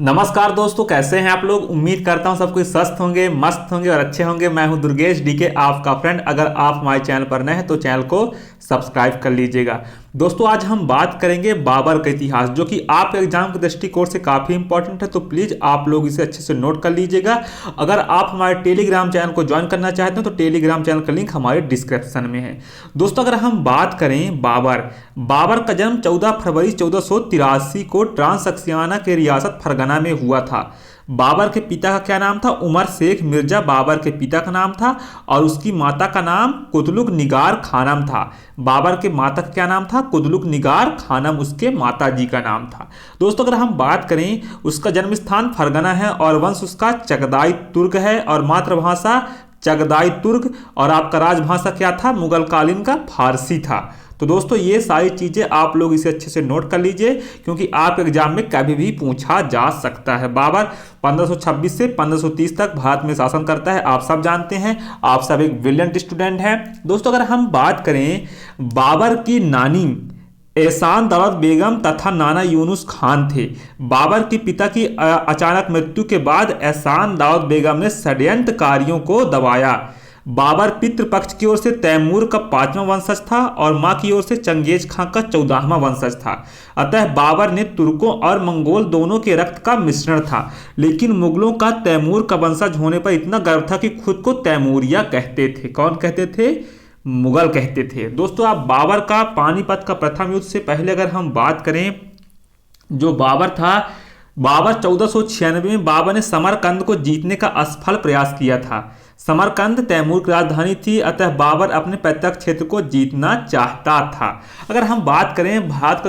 नमस्कार दोस्तों, कैसे हैं आप लोग। उम्मीद करता हूं सब कोई स्वस्थ होंगे, मस्त होंगे और अच्छे होंगे। मैं हूं दुर्गेश डीके, आपका फ्रेंड। अगर आप हमारे चैनल पर नए हैं तो चैनल को सब्सक्राइब कर लीजिएगा। दोस्तों, आज हम बात करेंगे बाबर का इतिहास, जो कि आपके एग्जाम के दृष्टिकोण से काफ़ी इंपॉर्टेंट है। तो प्लीज़ आप लोग इसे अच्छे से नोट कर लीजिएगा। अगर आप हमारे टेलीग्राम चैनल को ज्वाइन करना चाहते हैं तो टेलीग्राम चैनल का लिंक हमारे डिस्क्रिप्शन में है। दोस्तों, अगर हम बात करें बाबर का जन्म 14 फरवरी 1483 को ट्रांसक्सियाना के रियासत फरगना में हुआ था। बाबर के पिता का क्या नाम था? उमर शेख मिर्जा बाबर के पिता का नाम था, और उसकी माता का नाम कुतलुक निगार खानम था। बाबर के माता का क्या नाम था? कुतलुक निगार खानम उसके माता जी का नाम था। दोस्तों, अगर हम बात करें, उसका जन्म स्थान फरगना है और वंश उसका चगदाई तुर्क है, और मातृभाषा चगदाई तुर्क, और आपका राजभाषा क्या था? मुगल कालीन का फारसी था। तो दोस्तों, ये सारी चीज़ें आप लोग इसे अच्छे से नोट कर लीजिए, क्योंकि आप एग्जाम में कभी भी पूछा जा सकता है। बाबर 1526 से 1530 तक भारत में शासन करता है, आप सब जानते हैं। आप सब एक ब्रिलियंट स्टूडेंट हैं। दोस्तों, अगर हम बात करें, बाबर की नानी एहसान दौलत बेगम तथा नाना यूनुस खान थे। बाबर के पिता की अचानक मृत्यु के बाद एहसान दौलत बेगम ने षड्यंत्रकारियों को दबाया। बाबर पितृपक्ष की ओर से तैमूर का 5वां वंशज था और मां की ओर से चंगेज खां का 14वां वंशज था। अतः बाबर ने तुर्कों और मंगोल दोनों के रक्त का मिश्रण था, लेकिन मुगलों का तैमूर का वंशज होने पर इतना गर्व था कि खुद को तैमूरिया कहते थे। कौन कहते थे? मुगल कहते थे। दोस्तों, आप बाबर का पानीपत का प्रथम युद्ध से पहले अगर हम बात करें, जो बाबर था, बाबर 1496 में बाबर ने समरकंद को जीतने का असफल प्रयास किया था। समरकंद तैमूर की राजधानी थी, अतः बाबर अपने पैतृक क्षेत्र को जीतना चाहता था। अगर हम बात करें भारत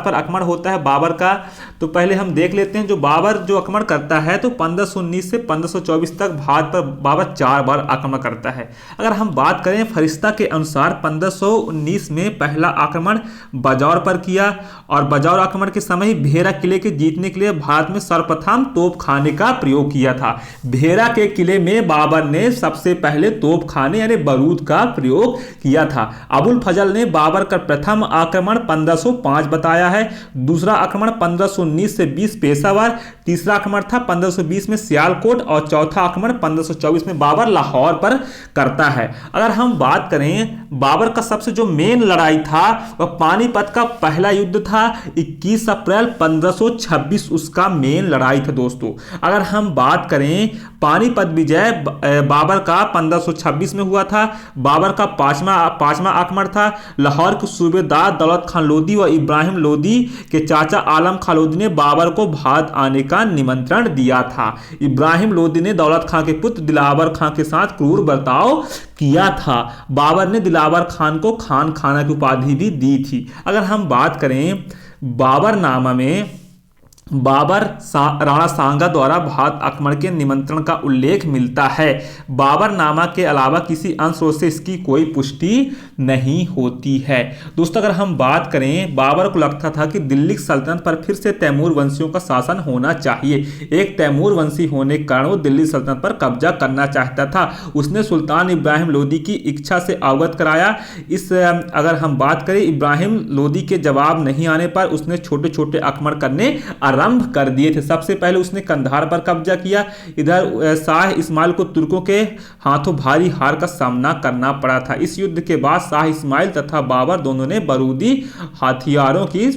पर आक्रमण होता है बाबर का, तो पहले हम देख लेते हैं। जो बाबर जो आक्रमण करता है, तो 1519 से 1524 तक भारत पर बाबर 4 बार आक्रमण करता है। अगर हम बात करें फरिश्ता के अनुसार, 1519 में पहला आक्रमण बजौर पर किया, और बजौर आक्रमण के समय ही भेरा किले के जीतने के लिए भारत में सर्वप्रथम तोपखाने का प्रयोग किया था। भेरा के किले में बाबर ने सबसे पहले तोपखाने यानी बारूद का प्रयोग किया था। अबुल फजल ने बाबर का प्रथम आक्रमण 1505 बताया है। दूसरा आक्रमण 1519 से 20 पेशावर, तीसरा आक्रमण था 1520 में सियालकोट, और चौथा आक्रमण 1524 में बाबर लाहौर पर करता है। अगर हम बात करें, बाबर का सबसे जो मेन लड़ाई था वह पानीपत का पहला युद्ध था। 21 अप्रैल 1526 उसका मेन लड़ाई था। दोस्तों, अगर हम बात करें, पानीपत विजय बाबर का 1526 में हुआ था। बाबर का पांचवा आक्रमण था। लाहौर के सूबेदार दौलत खान लोदी व इब्राहिम लोदी के चाचा आलम खान लोदी ने बाबर को भारत आने का निमंत्रण दिया था। इब्राहिम लोदी ने दौलत खान के पुत्र दिलावर खान के साथ क्रूर बर्ताव किया था। बाबर ने दिलावर खान को खान खाना की उपाधि भी दी थी। अगर हम बात करें, बाबरनामा में राणा सांगा द्वारा भारत आक्रमण के निमंत्रण का उल्लेख मिलता है। बाबरनामा के अलावा किसी अन्य स्रोत से इसकी कोई पुष्टि नहीं होती है। दोस्तों, अगर हम बात करें, बाबर को लगता था कि दिल्ली सल्तनत पर फिर से तैमूर वंशियों का शासन होना चाहिए। एक तैमूर वंशी होने के कारण वो दिल्ली सल्तनत पर कब्जा करना चाहता था। उसने सुल्तान इब्राहिम लोदी की इच्छा से अवगत कराया। अगर हम बात करें, इब्राहिम लोदी के जवाब नहीं आने पर उसने छोटे छोटे आक्रमण करने आरंभ कर दिए थे। सबसे पहले उसने कंधार पर कब्जा किया। इधर शाह इस्माइल को तुर्कों के हाथों भारी हार का सामना करना पड़ा था। इस युद्ध के बाद शाह इस्माइल तथा बाबर दोनों ने बारूदी हथियारों की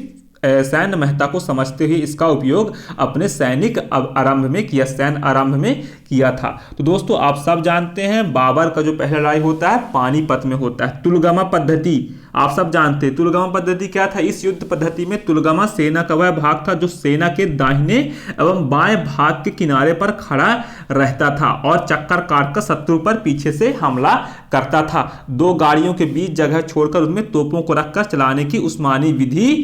सैन्य महत्ता को समझते हुए इसका उपयोग अपने सैन्य आरंभ में किया था। तो दोस्तों, आप सब जानते हैं, बाबर का जो पहला लड़ाई होता है पानीपत में होता है। तुलगमा पद्धति आप सब जानते हैं। तुलगमा पद्धति क्या था? इस युद्ध पद्धति में तुलगमा सेना का वह भाग था जो सेना के दाहिने एवं बाएं भाग के किनारे पर खड़ा रहता था और चक्कर काटकर शत्रु पर पीछे से हमला करता था। दो गाड़ियों के बीच जगह छोड़कर उनमें तोपों को रखकर चलाने की उस्मानी विधि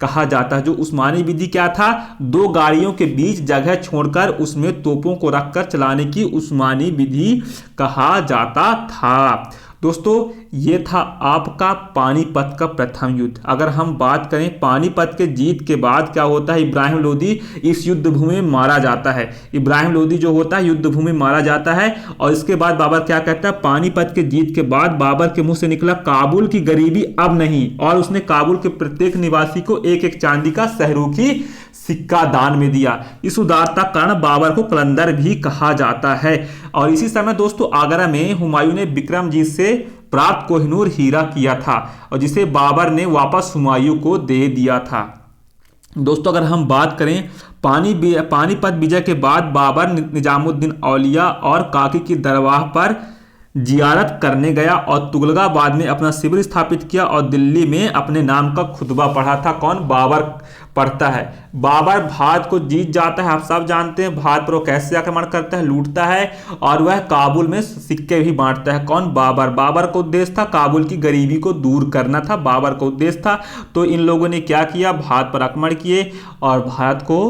कहा जाता है। जो उस्मानी विधि क्या था? दो गाड़ियों के बीच जगह छोड़कर उसमें तोपों को रखकर चलाने की उस्मानी विधि कहा जाता था। दोस्तों, ये था आपका पानीपत का प्रथम युद्ध। अगर हम बात करें, पानीपत के जीत के बाद क्या होता है, इब्राहिम लोदी इस युद्ध भूमि में मारा जाता है। इब्राहिम लोदी जो होता है युद्ध भूमि में मारा जाता है, और इसके बाद बाबर क्या कहता है, पानीपत के जीत के बाद बाबर के मुंह से निकला, काबुल की गरीबी अब नहीं, और उसने काबुल के प्रत्येक निवासी को एक एक चांदी का सहरूखी सिक्का दान में दिया। इस उदारता के कारण बाबर को कलंदर भी कहा जाता है। और इसी समय दोस्तों आगरा में हुमायूं ने बिक्रमजीत से प्राप्त कोहिनूर हीरा किया था और जिसे बाबर ने वापस हुमायूं को दे दिया था। दोस्तों अगर हम बात करें पानीपत विजय के बाद बाबर निजामुद्दीन औलिया और काकी की दरगाह पर जियारत करने गया और तुगलकाबाद में अपना शिविर स्थापित किया और दिल्ली में अपने नाम का खुतबा पढ़ा था। कौन? बाबर पढ़ता है। बाबर भारत को जीत जाता है। आप सब जानते हैं भारत पर वो कैसे आक्रमण करता है, लूटता है और वह काबुल में सिक्के भी बांटता है। कौन? बाबर। बाबर का उद्देश्य था काबुल की गरीबी को दूर करना था, बाबर का उद्देश्य था। तो इन लोगों ने क्या किया? भारत पर आक्रमण किए और भारत को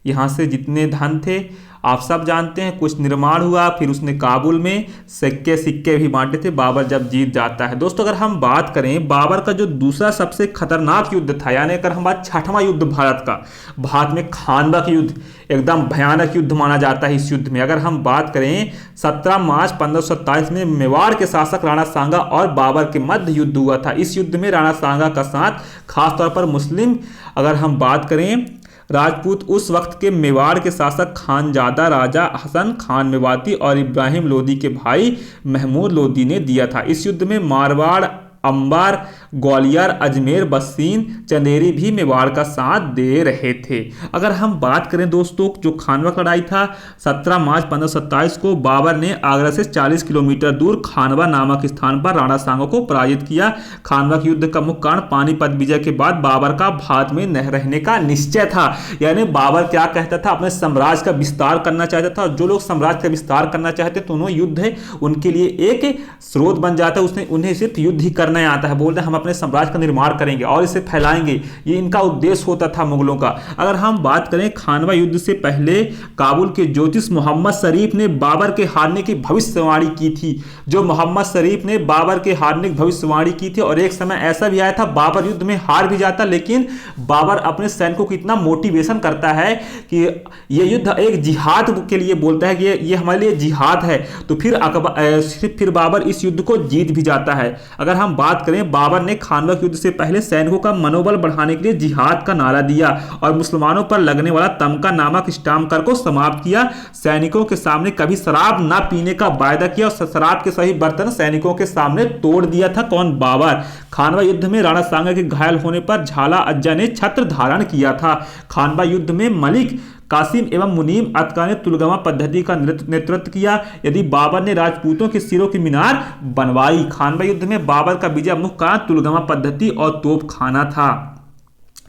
यहाँ से जितने धन थे आप सब जानते हैं, कुछ निर्माण हुआ, फिर उसने काबुल में सिक्के भी बांटे थे बाबर जब जीत जाता है। दोस्तों अगर हम बात करें बाबर का जो दूसरा सबसे खतरनाक युद्ध था, यानी अगर हम बात छठवां युद्ध भारत का, भारत में खानवा का युद्ध एकदम भयानक युद्ध माना जाता है। इस युद्ध में अगर हम बात करें 17 मार्च 1527 में मेवाड़ के शासक राणा सांगा और बाबर के मध्य युद्ध हुआ था। इस युद्ध में राणा सांगा का साथ खासतौर पर मुस्लिम, अगर हम बात करें राजपूत, उस वक्त के मेवाड़ के शासक खानजादा राजा हसन खान मेवाती और इब्राहिम लोदी के भाई महमूद लोदी ने दिया था। इस युद्ध में मारवाड़, अंबार, ग्वालियर, अजमेर, बस्सीन, चंदेरी भी मेवाड़ का साथ दे रहे थे। अगर हम बात करें दोस्तों जो खानवा का लड़ाई था 17 मार्च 1527 को बाबर ने आगरा से 40 किलोमीटर दूर खानवा नामक स्थान पर राणा सांगा को पराजित किया। खानवा के युद्ध का मुख्य कारण पानीपत विजय के बाद बाबर का भारत में न रहने का निश्चय था। यानी बाबर क्या कहता था, अपने साम्राज्य का विस्तार करना चाहता था और जो लोग साम्राज्य का विस्तार करना चाहते तो उन्होंने युद्ध उनके लिए एक स्रोत बन जाता है। उन्हें सिर्फ युद्ध ही करना आता है, बोलते हैं हम अपने साम्राज्य का निर्माण करेंगे और इसे फैलाएंगे, ये इनका उद्देश्य होता था मुगलों का। अगर हम बात करें खानवा युद्ध से पहले काबुल के ज्योतिष मोहम्मद शरीफ ने बाबर के हारने की भविष्यवाणी की थी। जो मोहम्मद शरीफ ने बाबर के हारने की भविष्यवाणी की थी और एक समय ऐसा भी आया था बाबर युद्ध में हार भी जाता, लेकिन बाबर अपने सैनिकों को इतना मोटिवेशन करता है कि यह युद्ध एक जिहाद के लिए बोलता है कि ये हमारे लिए जिहाद है। तो फिर बाबर इस युद्ध को जीत भी जाता है। अगर हम बात करें बाबर ने खानवा युद्ध से पहले सैनिकों का मनोबल बढ़ाने के लिए जिहाद का नारा दिया और मुसलमानों पर लगने वाला तमगा नामक स्टाम्प कर को समाप्त किया। सैनिकों के सामने कभी शराब ना पीने का वायदा किया और शराब के सही बर्तन सैनिकों के सामने तोड़ दिया था। कौन? बाबर। खानवा युद्ध में राणा सांगा के घायल होने पर झाला अज्जा ने छत्र धारण किया था। खानवा युद्ध में मलिक कासिम एवं मुनीम अतका ने तुलगमा पद्धति का नेतृत्व किया। यदि बाबर ने राजपूतों के सिरों की मीनार बनवाई। खानवा युद्ध में बाबर का विजय मुख्य कारण तुलगमा पद्धति और तोपखाना था।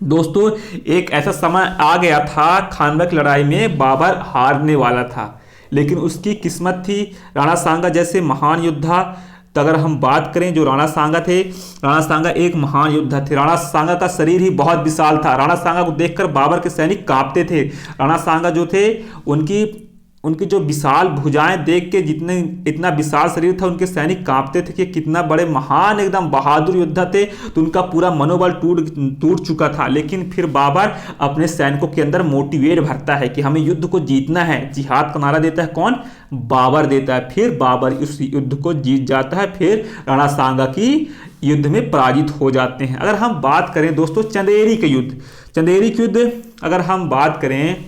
दोस्तों एक ऐसा समय आ गया था खानवा की लड़ाई में बाबर हारने वाला था, लेकिन उसकी किस्मत थी राणा सांगा जैसे महान योद्धा। तो अगर हम बात करें जो राणा सांगा थे, राणा सांगा एक महान योद्धा थे। राणा सांगा का शरीर ही बहुत विशाल था। राणा सांगा को देखकर बाबर के सैनिक कांपते थे। राणा सांगा जो थे उनकी जो विशाल भुजाएं देख के इतना विशाल शरीर था, उनके सैनिक कांपते थे कि कितना बड़े महान एकदम बहादुर योद्धा थे। तो उनका पूरा मनोबल टूट चुका था। लेकिन फिर बाबर अपने सैनिकों के अंदर मोटिवेट भरता है कि हमें युद्ध को जीतना है। जिहाद का नारा देता है कौन? बाबर देता है। फिर बाबर इस युद्ध को जीत जाता है। फिर राणा सांगा की युद्ध में पराजित हो जाते हैं। अगर हम बात करें दोस्तों चंदेरी के युद्ध, अगर हम बात करें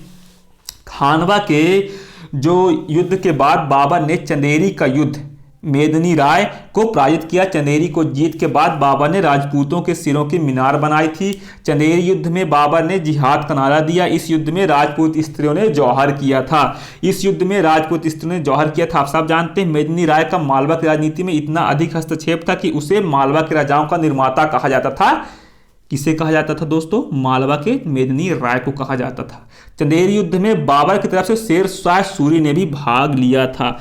खानवा के जो युद्ध के बाद बाबर ने चंदेरी का युद्ध मेदनी राय को पराजित किया। चंदेरी को जीत के बाद बाबर ने राजपूतों के सिरों की मीनार बनाई थी। चंदेरी युद्ध में बाबर ने जिहाद का नारा दिया। इस युद्ध में राजपूत स्त्रियों ने जौहर किया था। आप सब जानते हैं मेदनी राय का मालवा की राजनीति में इतना अधिक हस्तक्षेप था कि उसे मालवा के राजाओं का निर्माता कहा जाता था। किसे कहा जाता था दोस्तों? मालवा के मेदनी राय को कहा जाता था। चंदेरी युद्ध में बाबर की तरफ से शेर शाह सूरी ने भी भाग लिया था।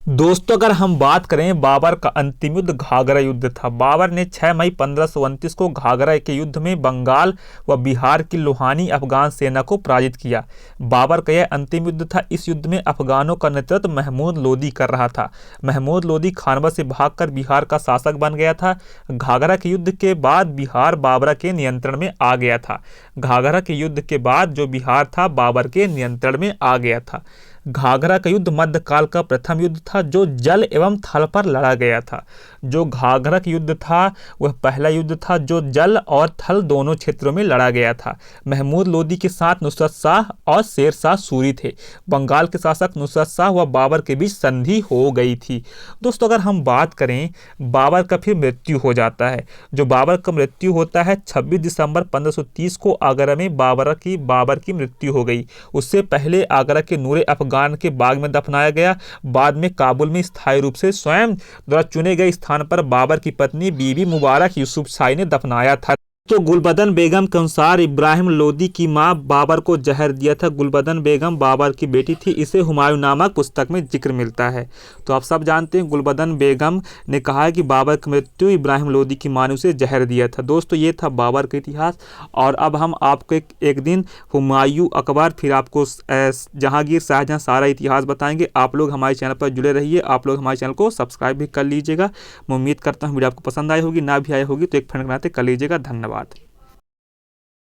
दोस्तों अगर हम बात करें बाबर का अंतिम युद्ध घाघरा युद्ध था। बाबर ने 6 मई 1529 को घाघरा के युद्ध में बंगाल व बिहार की लोहानी अफगान सेना को पराजित किया। बाबर का यह अंतिम युद्ध था। इस युद्ध में अफगानों का नेतृत्व महमूद लोदी कर रहा था। महमूद लोदी खानवा से भागकर बिहार का शासक बन गया था। घाघरा के युद्ध के बाद बिहार बाबर के नियंत्रण में आ गया था। घाघरा के युद्ध के बाद जो बिहार था बाबर के नियंत्रण में आ गया था। घाघरा का युद्ध मध्यकाल का प्रथम युद्ध था जो जल एवं थल पर लड़ा गया था। जो घाघरा का युद्ध था वह पहला युद्ध था जो जल और थल दोनों क्षेत्रों में लड़ा गया था। महमूद लोदी के साथ नुसरत शाह और शेर शाह सूरी थे। बंगाल के शासक नुसरत शाह व बाबर के बीच संधि हो गई थी। दोस्तों अगर हम बात करें, बाबर का फिर मृत्यु हो जाता है। जो बाबर का मृत्यु होता है 26 दिसंबर 1530 को आगरा में बाबर की मृत्यु हो गई। उससे पहले आगरा के नूरे अफगान के बाग में दफनाया गया। बाद में काबुल में स्थायी रूप से स्वयं द्वारा चुने गए स्थान पर बाबर की पत्नी बीबी मुबारक यूसुफशाही ने दफनाया था। तो गुलबदन बेगम के अनुसार इब्राहिम लोदी की मां बाबर को जहर दिया था। गुलबदन बेगम बाबर की बेटी थी। इसे हुमायूं नामक पुस्तक में जिक्र मिलता है। तो आप सब जानते हैं गुलबदन बेगम ने कहा है कि बाबर की मृत्यु इब्राहिम लोदी की मां ने उसे जहर दिया था। दोस्तों ये था बाबर का इतिहास। और अब हम आपको एक दिन हुमायूं अकबर, फिर आपको जहांगीर, शाहजहां सारा इतिहास बताएंगे। आप लोग हमारे चैनल पर जुड़े रहिए। आप लोग हमारे चैनल को सब्सक्राइब भी कर लीजिएगा। मैं उम्मीद करता हूँ वीडियो आपको पसंद आई होगी। ना भी आई होगी तो एक फ्रेंड बनाते कर लीजिएगा। धन्यवाद।